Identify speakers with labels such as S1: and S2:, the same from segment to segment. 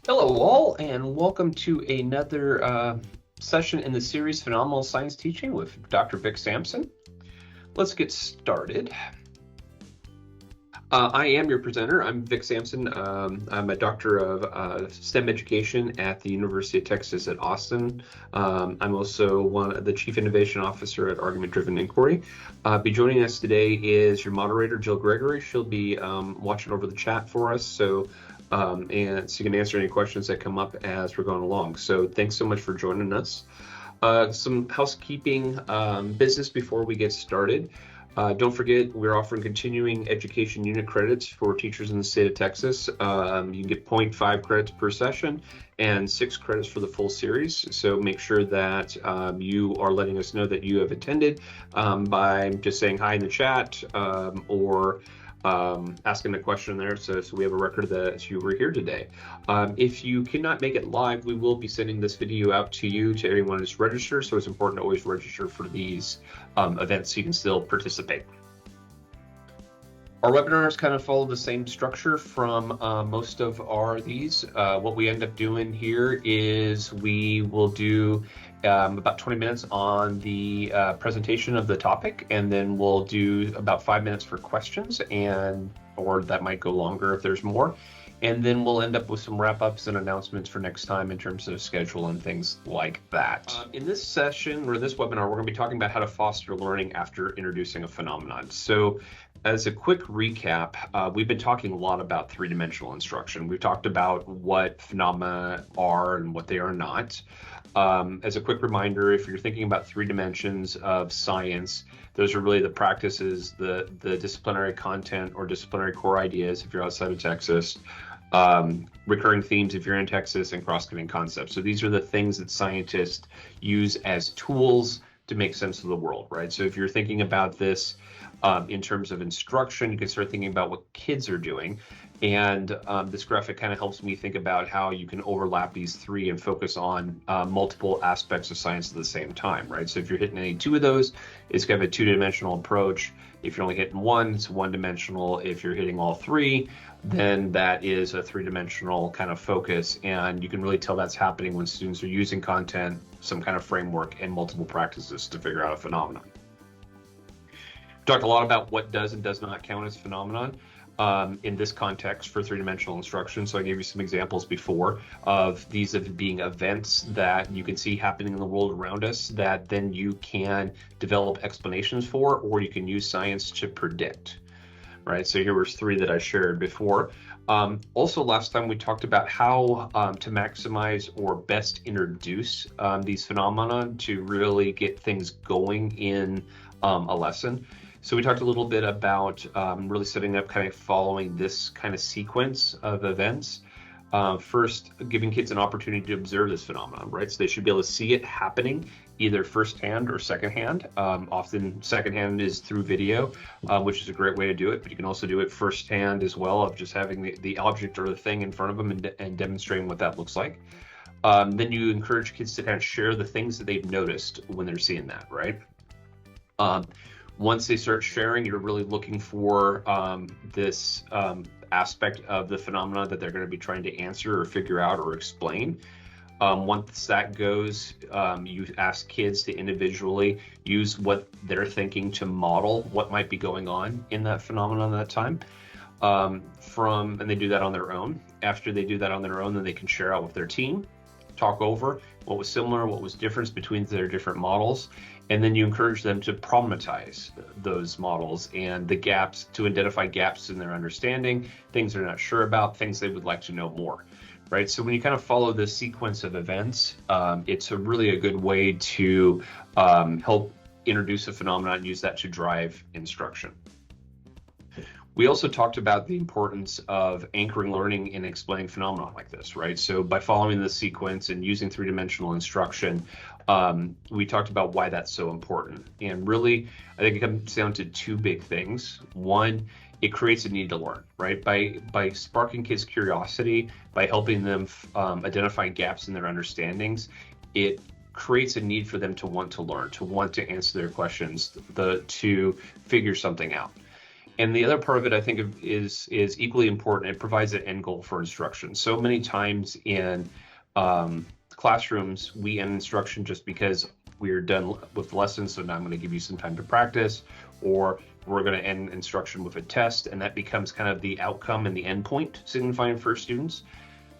S1: Hello all, and welcome to another session in the series Phenomenal Science Teaching with Dr. Vic Sampson. Let's get started. I am your presenter. I'm Vic Sampson. I'm a doctor of STEM education at the University of Texas at Austin. I'm also the Chief Innovation Officer at Argument Driven Inquiry. Be joining us today is your moderator, Jill Gregory. She'll be watching over the chat for us, so you can answer any questions that come up as we're going along. So thanks so much for joining us. Some housekeeping business before we get started. Don't forget, we're offering continuing education unit credits for teachers in the state of Texas. You can get 0.5 credits per session and 6 credits for the full series. So make sure that you are letting us know that you have attended by just saying hi in the chat or asking a question there, so we have a record that you were here today. If you cannot make it live, we will be sending this video out to everyone who's registered, so it's important to always register for these events so you can still participate. Our webinars kind of follow the same structure from most of these. What we end up doing here is we will do about 20 minutes on the presentation of the topic, and then we'll do about 5 minutes for questions, or that might go longer if there's more. And then we'll end up with some wrap-ups and announcements for next time in terms of schedule and things like that. In this session, or this webinar, we're going to be talking about how to foster learning after introducing a phenomenon. So as a quick recap, we've been talking a lot about three-dimensional instruction. We've talked about what phenomena are and what they are not. As a quick reminder, if you're thinking about 3 dimensions of science, those are really the practices, the disciplinary content or disciplinary core ideas if you're outside of Texas, recurring themes if you're in Texas, and cross-cutting concepts. So these are the things that scientists use as tools to make sense of the world, right? So if you're thinking about this in terms of instruction, you can start thinking about what kids are doing. And this graphic kind of helps me think about how you can overlap these 3 and focus on multiple aspects of science at the same time, right? So if you're hitting any 2 of those, it's kind of a 2-dimensional approach. If you're only hitting 1, it's 1-dimensional. If you're hitting all 3, then that is a 3-dimensional kind of focus. And you can really tell that's happening when students are using content, some kind of framework, and multiple practices to figure out a phenomenon. We talked a lot about what does and does not count as phenomenon in this context for 3-dimensional instruction. So I gave you some examples before of these being events that you can see happening in the world around us that then you can develop explanations for, or you can use science to predict, right? So here was 3 that I shared before. Also, last time we talked about how to maximize or best introduce these phenomena to really get things going in a lesson. So we talked a little bit about really setting up kind of following this kind of sequence of events. First, giving kids an opportunity to observe this phenomenon, right? So they should be able to see it happening either firsthand or secondhand. Often secondhand is through video, which is a great way to do it, but you can also do it firsthand as well, of just having the object or the thing in front of them and demonstrating what that looks like. Then you encourage kids to kind of share the things that they've noticed when they're seeing that, right? Once they start sharing, you're really looking for this aspect of the phenomena that they're going to be trying to answer or figure out or explain. Once that goes, you ask kids to individually use what they're thinking to model what might be going on in that phenomenon at that time. And they do that on their own. After they do that on their own, then they can share out with their team, talk over what was similar, what was different between their different models, and then you encourage them to problematize those models and the gaps, to identify gaps in their understanding, things they're not sure about, things they would like to know more, right? So when you kind of follow this sequence of events, it's really a good way to help introduce a phenomenon and use that to drive instruction. We also talked about the importance of anchoring learning in explaining phenomena like this, right? So by following the sequence and using 3-dimensional instruction, we talked about why that's so important. And really, I think it comes down to 2 big things. One, it creates a need to learn, right? By sparking kids' curiosity, by helping them identify gaps in their understandings, it creates a need for them to want to learn, to want to answer their questions, to figure something out. And the other part of it, I think, is equally important. It provides an end goal for instruction. So many times in classrooms, we end instruction just because we're done with the lesson, so now I'm going to give you some time to practice, or we're going to end instruction with a test, and that becomes kind of the outcome and the endpoint signifying for students.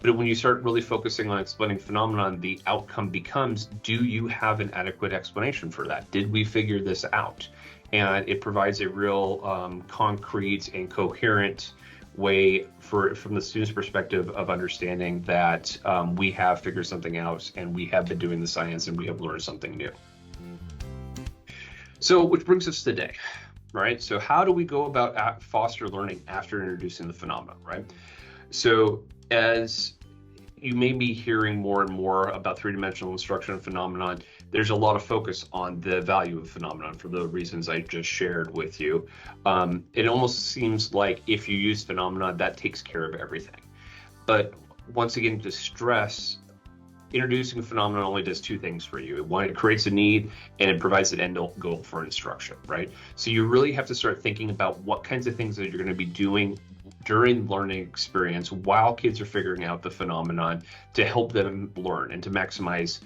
S1: But when you start really focusing on explaining phenomenon, the outcome becomes, do you have an adequate explanation for that? Did we figure this out? And it provides a real concrete and coherent way from the student's perspective of understanding that we have figured something out, and we have been doing the science, and we have learned something new. So, which brings us to today, right? So how do we go about foster learning after introducing the phenomenon, right? So as you may be hearing more and more about three-dimensional instruction and phenomenon, there's a lot of focus on the value of phenomenon for the reasons I just shared with you. It almost seems like if you use phenomenon, that takes care of everything. But once again, to stress, introducing a phenomenon only does two things for you. One, it creates a need, and it provides an end goal for instruction, right? So you really have to start thinking about what kinds of things that you're going to be doing during the learning experience while kids are figuring out the phenomenon to help them learn and to maximize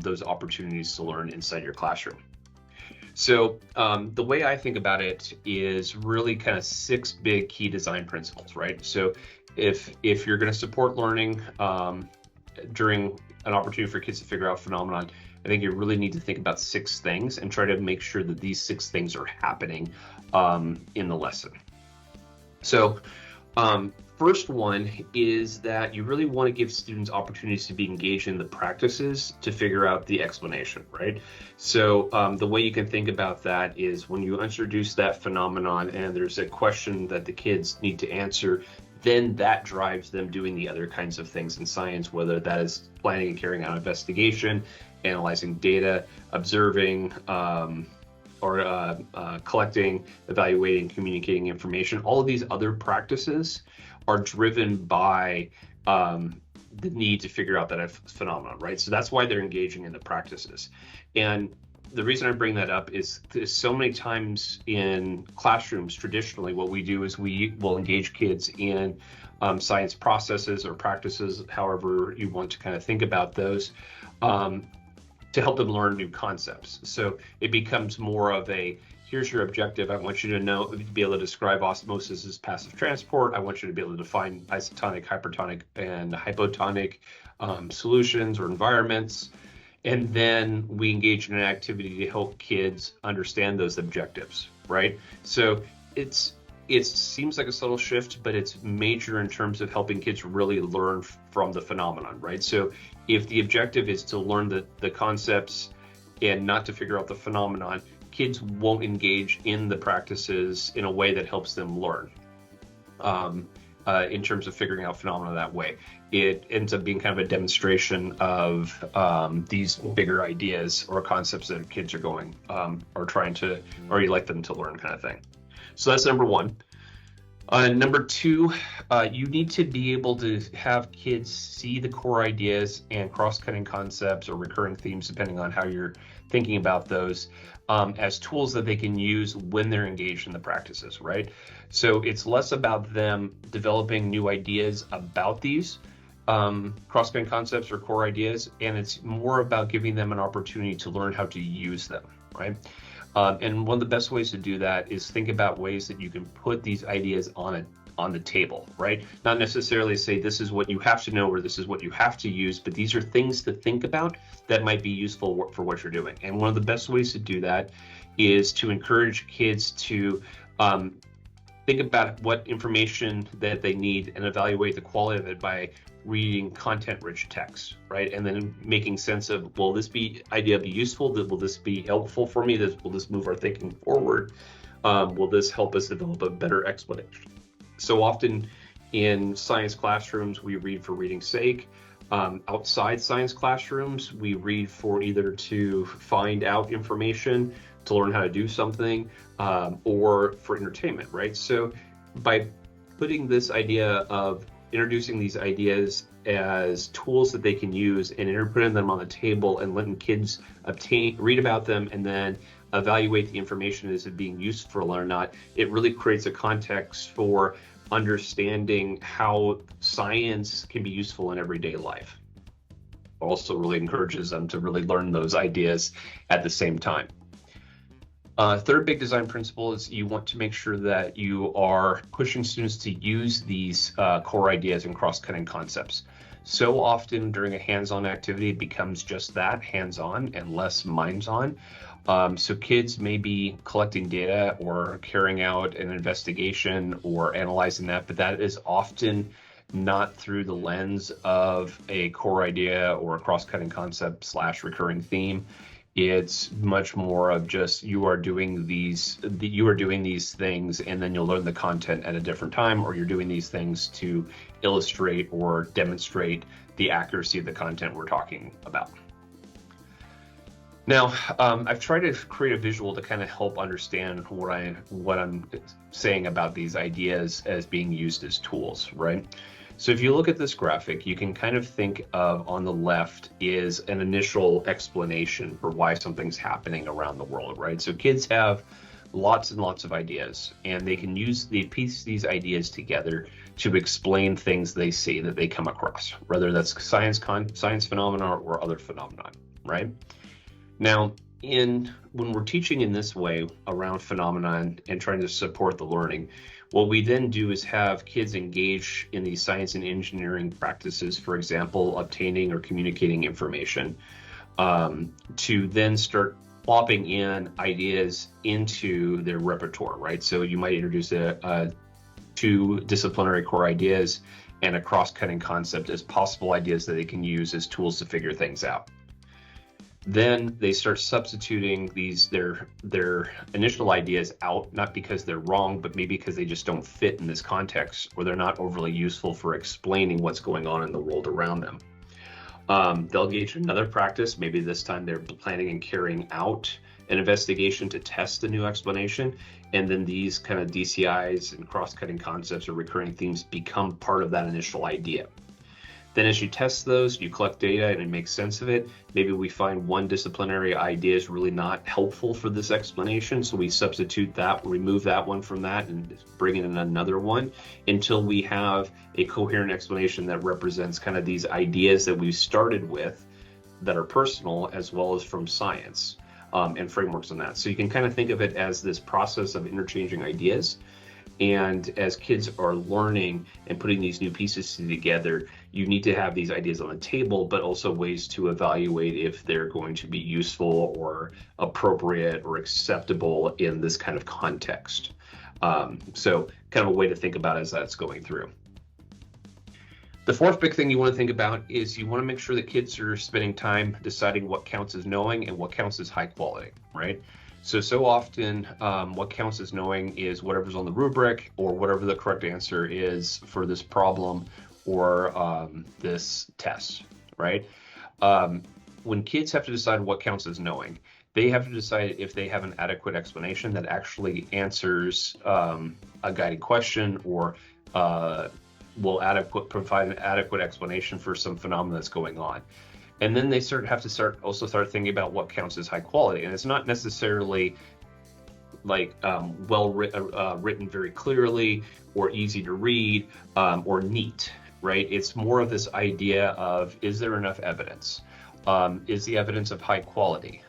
S1: those opportunities to learn inside your classroom. So the way I think about it is really kind of 6 big key design principles, right? So if you're going to support learning during an opportunity for kids to figure out phenomenon, I think you really need to think about 6 things and try to make sure that these 6 things are happening in the lesson. So first one is that you really want to give students opportunities to be engaged in the practices to figure out the explanation, right? So the way you can think about that is when you introduce that phenomenon and there's a question that the kids need to answer, then that drives them doing the other kinds of things in science, whether that is planning and carrying out investigation, analyzing data, observing, or collecting, evaluating, communicating information. All of these other practices are driven by the need to figure out that phenomenon, right? So that's why they're engaging in the practices. And the reason I bring that up is so many times in classrooms, traditionally, what we do is we will engage kids in science processes or practices, however you want to kind of think about those, to help them learn new concepts. So it becomes more of a, here's your objective. I want you to be able to describe osmosis as passive transport. I want you to be able to define isotonic, hypertonic, and hypotonic solutions or environments. And then we engage in an activity to help kids understand those objectives, right? So it seems like a subtle shift, but it's major in terms of helping kids really learn from the phenomenon, right? So if the objective is to learn the concepts and not to figure out the phenomenon, kids won't engage in the practices in a way that helps them learn in terms of figuring out phenomena that way. It ends up being kind of a demonstration of these bigger ideas or concepts that kids are going or trying to, or you like them to learn kind of thing. So that's number one. Number two, you need to be able to have kids see the core ideas and cross-cutting concepts or recurring themes, depending on how you're thinking about those, as tools that they can use when they're engaged in the practices, right? So it's less about them developing new ideas about these cross-cutting concepts or core ideas, and it's more about giving them an opportunity to learn how to use them, right? And one of the best ways to do that is think about ways that you can put these ideas on the table, right? Not necessarily say this is what you have to know or this is what you have to use, but these are things to think about that might be useful for what you're doing. And one of the best ways to do that is to encourage kids to think about what information that they need and evaluate the quality of it by reading content-rich texts, right? And then making sense of, will this idea be useful? Will this be helpful for me? Will this move our thinking forward? Will this help us develop a better explanation? So often in science classrooms, we read for reading's sake. Outside science classrooms, we read for either to find out information, to learn how to do something, or for entertainment, right? So by putting this idea of introducing these ideas as tools that they can use and putting them on the table and letting kids read about them and then evaluate the information as it being useful or not, it really creates a context for understanding how science can be useful in everyday life. Also really encourages them to really learn those ideas at the same time. Third big design principle is you want to make sure that you are pushing students to use these core ideas and cross-cutting concepts. So often during a hands-on activity, it becomes just that, hands-on and less minds-on. So kids may be collecting data or carrying out an investigation or analyzing that, but that is often not through the lens of a core idea or a cross-cutting concept / recurring theme. It's much more of just you are doing these things and then you'll learn the content at a different time, or you're doing these things to illustrate or demonstrate the accuracy of the content we're talking about. Now, I've tried to create a visual to kind of help understand what I'm saying about these ideas as being used as tools, right? So if you look at this graphic, you can kind of think of, on the left is an initial explanation for why something's happening around the world, right? So kids have lots and lots of ideas, and they can piece these ideas together to explain things they see that they come across, whether that's science phenomena or other phenomena, right? Now, when we're teaching in this way around phenomena and trying to support the learning, what we then do is have kids engage in these science and engineering practices, for example, obtaining or communicating information, to then start plopping in ideas into their repertoire, right? So you might introduce two disciplinary core ideas and a cross-cutting concept as possible ideas that they can use as tools to figure things out. Then they start substituting their initial ideas out, not because they're wrong, but maybe because they just don't fit in this context, or they're not overly useful for explaining what's going on in the world around them. They'll engage in another practice. Maybe this time they're planning and carrying out an investigation to test a new explanation. And then these kind of DCIs and cross-cutting concepts or recurring themes become part of that initial idea. Then as you test those, you collect data and it makes sense of it. Maybe we find one disciplinary idea is really not helpful for this explanation, so we substitute that, remove that one from that, and bring in another one until we have a coherent explanation that represents kind of these ideas that we started with that are personal as well as from science, and frameworks on that. So you can kind of think of it as this process of interchanging ideas. And as kids are learning and putting these new pieces together, you need to have these ideas on the table, but also ways to evaluate if they're going to be useful or appropriate or acceptable in this kind of context. So kind of a way to think about as that's going through. The fourth big thing you want to think about is you want to make sure that kids are spending time deciding what counts as knowing and what counts as high quality, right? So often what counts as knowing is whatever's on the rubric or whatever the correct answer is for this problem or this test, right? When kids have to decide what counts as knowing, they have to decide if they have an adequate explanation that actually answers a guiding question or will provide an adequate explanation for some phenomenon that's going on. And then they have to start thinking about what counts as high quality. And it's not necessarily like written very clearly or easy to read or neat, right? It's more of this idea of, is there enough evidence? Is the evidence of high quality?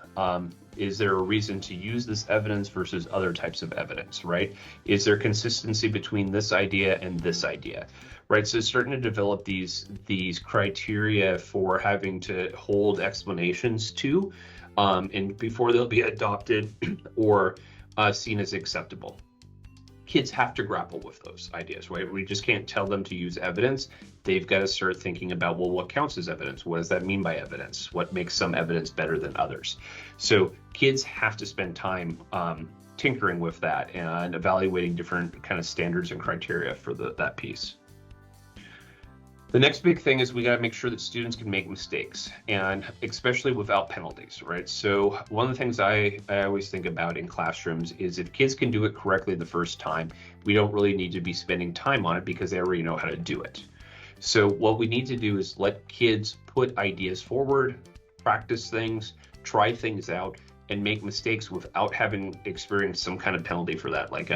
S1: Is there a reason to use this evidence versus other types of evidence, right? Is there consistency between this idea and this idea, right? So starting to develop these criteria for having to hold explanations to, and before they'll be adopted or seen as acceptable. Kids have to grapple with those ideas, right? We just can't tell them to use evidence. They've got to start thinking about, well, what counts as evidence? What does that mean by evidence? What makes some evidence better than others? So kids have to spend time tinkering with that and evaluating different kind of standards and criteria for that piece. The next big thing is we got to make sure that students can make mistakes, and especially without penalties, right? So one of the things I always think about in classrooms is if kids can do it correctly the first time, we don't really need to be spending time on it because they already know how to do it. So what we need to do is let kids put ideas forward, practice things, try things out, and make mistakes without having experienced some kind of penalty for that, like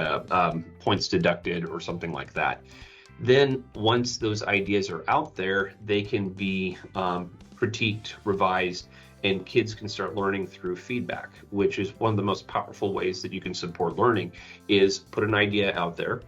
S1: points deducted or something like that. Then once those ideas are out there, they can be critiqued, revised, and kids can start learning through feedback, which is one of the most powerful ways that you can support learning, is put an idea out there,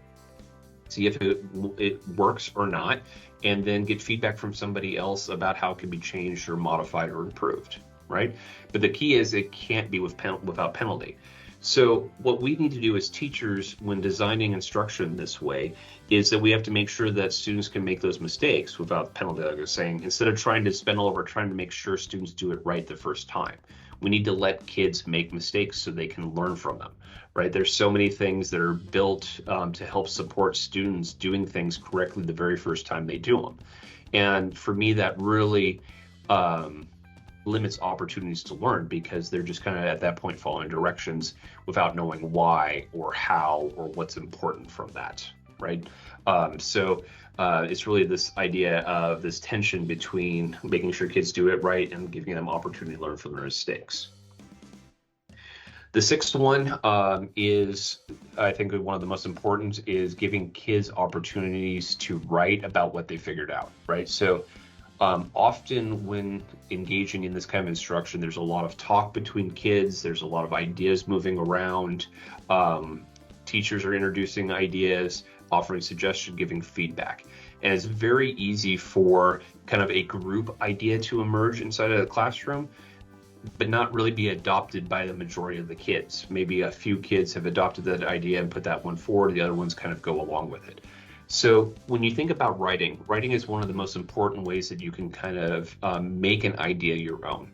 S1: see if it works or not, and then get feedback from somebody else about how it can be changed or modified or improved, right? But the key is it can't be without penalty. So what we need to do as teachers when designing instruction this way is that we have to make sure that students can make those mistakes without penalty, like I was saying, instead of trying to spend all over trying to make sure students do it right the first time. We need to let kids make mistakes so they can learn from them, right? There's so many things that are built to help support students doing things correctly the very first time they do them. And for me, that really limits opportunities to learn, because they're just kind of at that point following directions without knowing why or how or what's important from that, right? So it's really this idea of this tension between making sure kids do it right and giving them opportunity to learn from their mistakes. The sixth one is, I think, one of the most important, is giving kids opportunities to write about what they figured out, right? So often when engaging in this kind of instruction, there's a lot of talk between kids, there's a lot of ideas moving around, teachers are introducing ideas, offering suggestion, giving feedback. And it's very easy for kind of a group idea to emerge inside of the classroom, but not really be adopted by the majority of the kids. Maybe a few kids have adopted that idea and put that one forward, the other ones kind of go along with it. So when you think about writing is one of the most important ways that you can kind of make an idea your own.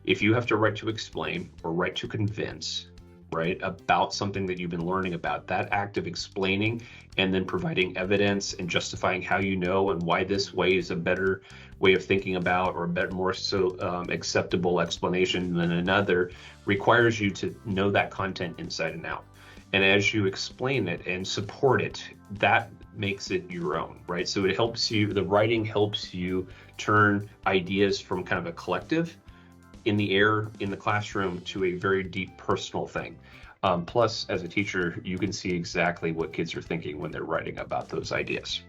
S1: If you have to write to explain or write to convince, right, about something that you've been learning about, that act of explaining and then providing evidence and justifying how you know and why this way is a better way of thinking about, or a better, more so acceptable explanation than another, requires you to know that content inside and out. And as you explain it and support it, that makes it your own, right? So it helps you, the writing helps you turn ideas from kind of a collective in the air in the classroom to a very deep personal thing. Plus, as a teacher, you can see exactly what kids are thinking when they're writing about those ideas.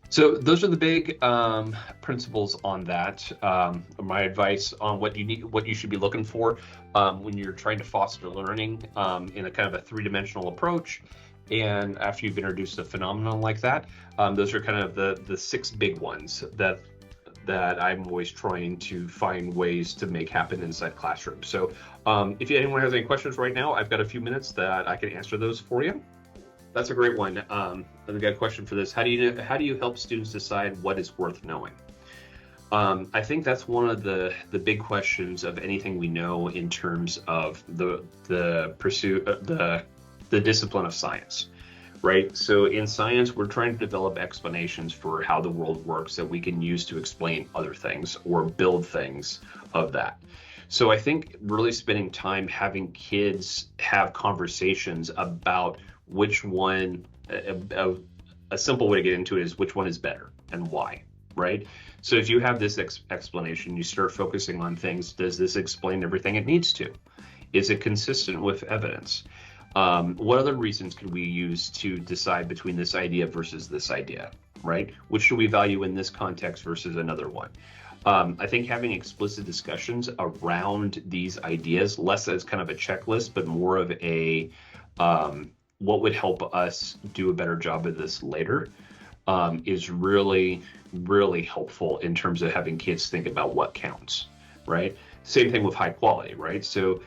S1: So those are the big principles on that. My advice on what you should be looking for when you're trying to foster learning in a kind of a three-dimensional approach. And after you've introduced a phenomenon like that, those are kind of the six big ones that I'm always trying to find ways to make happen inside classrooms. So if anyone has any questions right now, I've got a few minutes that I can answer those for you. That's a great one. I've got a question for this. How do you help students decide what is worth knowing? I think that's one of the big questions of anything we know in terms of the pursuit of the discipline of science, right? So in science, we're trying to develop explanations for how the world works that we can use to explain other things or build things of that. So I think really spending time having kids have conversations about which one, a simple way to get into it is which one is better and why, right? So if you have this explanation, you start focusing on things. Does this explain everything it needs to? Is it consistent with evidence? What other reasons can we use to decide between this idea versus this idea, right? Which should we value in this context versus another one? I think having explicit discussions around these ideas, less as kind of a checklist, but more of a what would help us do a better job of this later, is really, really helpful in terms of having kids think about what counts, right? Same thing with high quality, right? So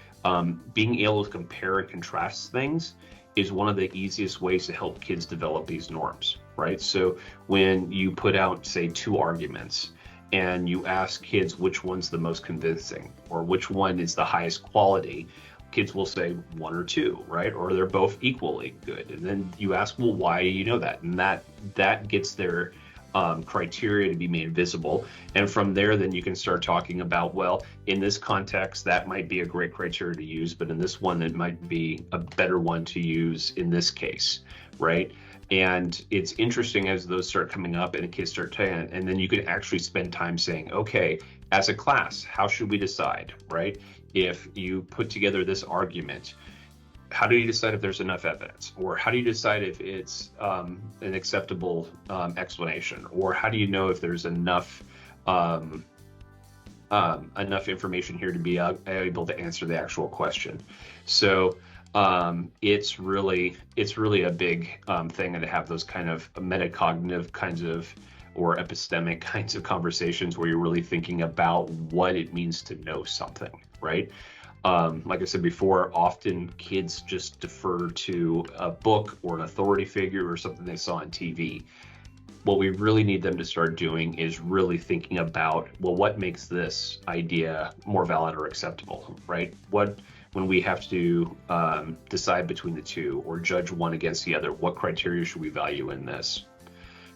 S1: being able to compare and contrast things is one of the easiest ways to help kids develop these norms, right? So when you put out, say, two arguments and you ask kids which one's the most convincing or which one is the highest quality, kids will say one or two, right? Or they're both equally good. And then you ask, well, why do you know that? And that gets their criteria to be made visible. And from there, then you can start talking about, well, in this context, that might be a great criteria to use, but in this one, it might be a better one to use in this case, right? And it's interesting as those start coming up and kids start saying, and then you can actually spend time saying, okay, as a class, how should we decide, right? if you put together this argument, how do you decide if there's enough evidence? Or how do you decide if it's an acceptable explanation? Or how do you know if there's enough enough information here to be able to answer the actual question? So it's really a big thing, and to have those kind of metacognitive kinds of or epistemic kinds of conversations where you're really thinking about what it means to know something, right? Like I said before, often kids just defer to a book or an authority figure or something they saw on TV. What we really need them to start doing is really thinking about, well, what makes this idea more valid or acceptable, right? When we have to decide between the two or judge one against the other, what criteria should we value in this?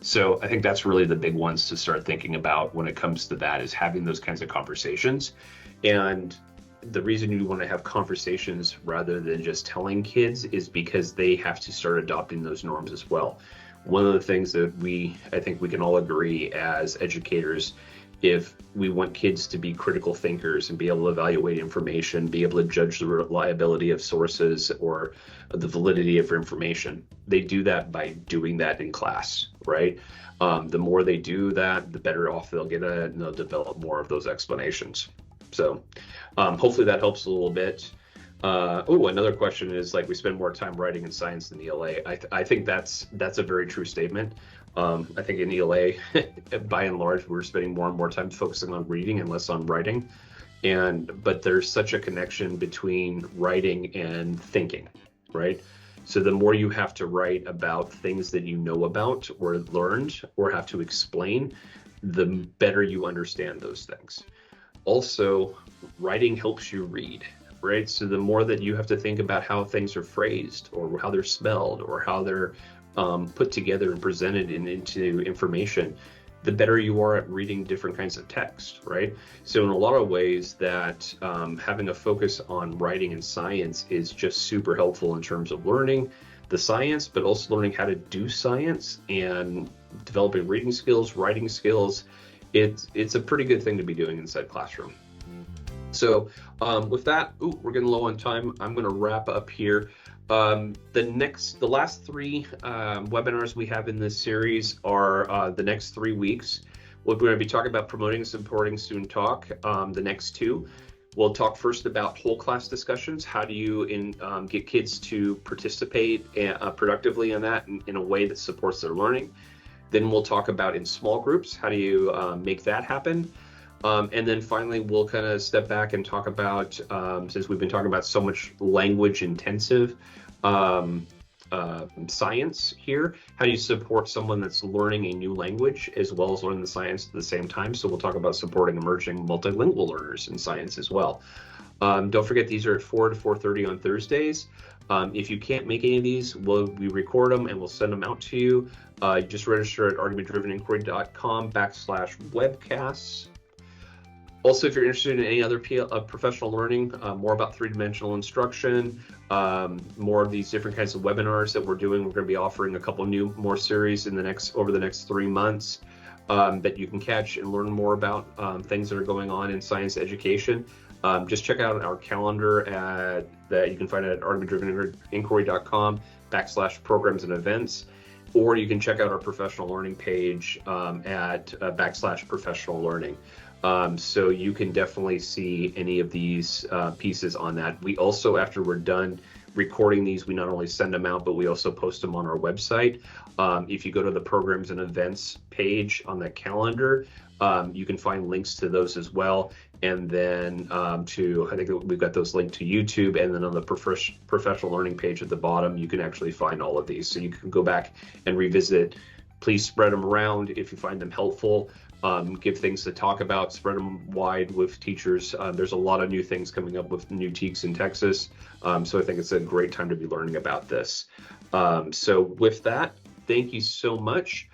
S1: So I think that's really the big ones to start thinking about when it comes to that, is having those kinds of conversations. And the reason you want to have conversations rather than just telling kids is because they have to start adopting those norms as well. One of the things that I think we can all agree as educators, if we want kids to be critical thinkers and be able to evaluate information, be able to judge the reliability of sources or the validity of information, they do that by doing that in class, right? The more they do that, the better off they'll get at it, and they'll develop more of those explanations. So hopefully that helps a little bit. Another question is, like, we spend more time writing in science than ELA. I think that's a very true statement. I think in ELA, by and large, we're spending more and more time focusing on reading and less on writing. But there's such a connection between writing and thinking, right? So the more you have to write about things that you know about or learned or have to explain, the better you understand those things. Also, writing helps you read, right? So the more that you have to think about how things are phrased or how they're spelled or how they're put together and presented into information, the better you are at reading different kinds of text, right? So in a lot of ways that having a focus on writing and science is just super helpful in terms of learning the science, but also learning how to do science and developing reading skills, writing skills. It's a pretty good thing to be doing inside classroom. So with that, we're getting low on time. I'm going to wrap up here. The last three webinars we have in this series are the next 3 weeks. We're going to be talking about promoting and supporting student talk. The next two, we'll talk first about whole class discussions. How do you get kids to participate productively in that in a way that supports their learning? Then we'll talk about in small groups, how do you make that happen? And then finally, we'll kind of step back and talk about, since we've been talking about so much language intensive science here, how do you support someone that's learning a new language as well as learning the science at the same time? So we'll talk about supporting emerging multilingual learners in science as well. Don't forget, these are at 4 to 4:30 on Thursdays. If you can't make any of these, we record them and we'll send them out to you. You just register at argumentdriveninquiry.com/webcasts. Also, if you're interested in any other professional learning, more about three-dimensional instruction, more of these different kinds of webinars that we're doing, we're going to be offering a couple more series over the next 3 months that you can catch and learn more about things that are going on in science education. Just check out our calendar that you can find at argumentdriveninquiry.com/programs and events, or you can check out our professional learning page at /professional learning. So you can definitely see any of these pieces on that. We also, after we're done recording these, we not only send them out, but we also post them on our website. If you go to the programs and events page on the calendar, you can find links to those as well. And then I think we've got those linked to YouTube, and then on the professional learning page at the bottom, you can actually find all of these. So you can go back and revisit. Please spread them around if you find them helpful. Give things to talk about, spread them wide with teachers. There's a lot of new things coming up with new TEKS in Texas. So I think it's a great time to be learning about this. So with that, thank you so much.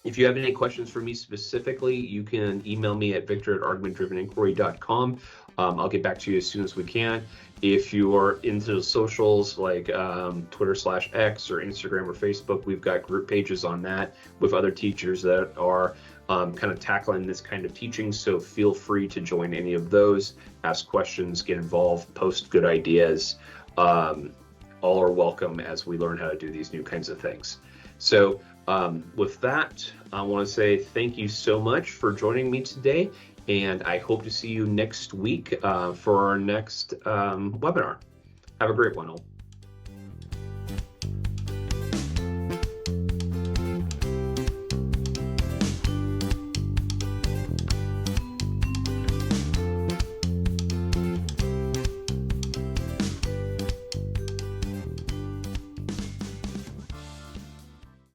S1: If you have any questions for me specifically, you can email me at victor@argumentdriveninquiry.com. I'll get back to you as soon as we can. If you are into the socials like Twitter/X or Instagram or Facebook, we've got group pages on that with other teachers that are kind of tackling this kind of teaching. So feel free to join any of those, ask questions, get involved, post good ideas. All are welcome as we learn how to do these new kinds of things. So with that, I want to say thank you so much for joining me today, and I hope to see you next week for our next webinar. Have a great one, all.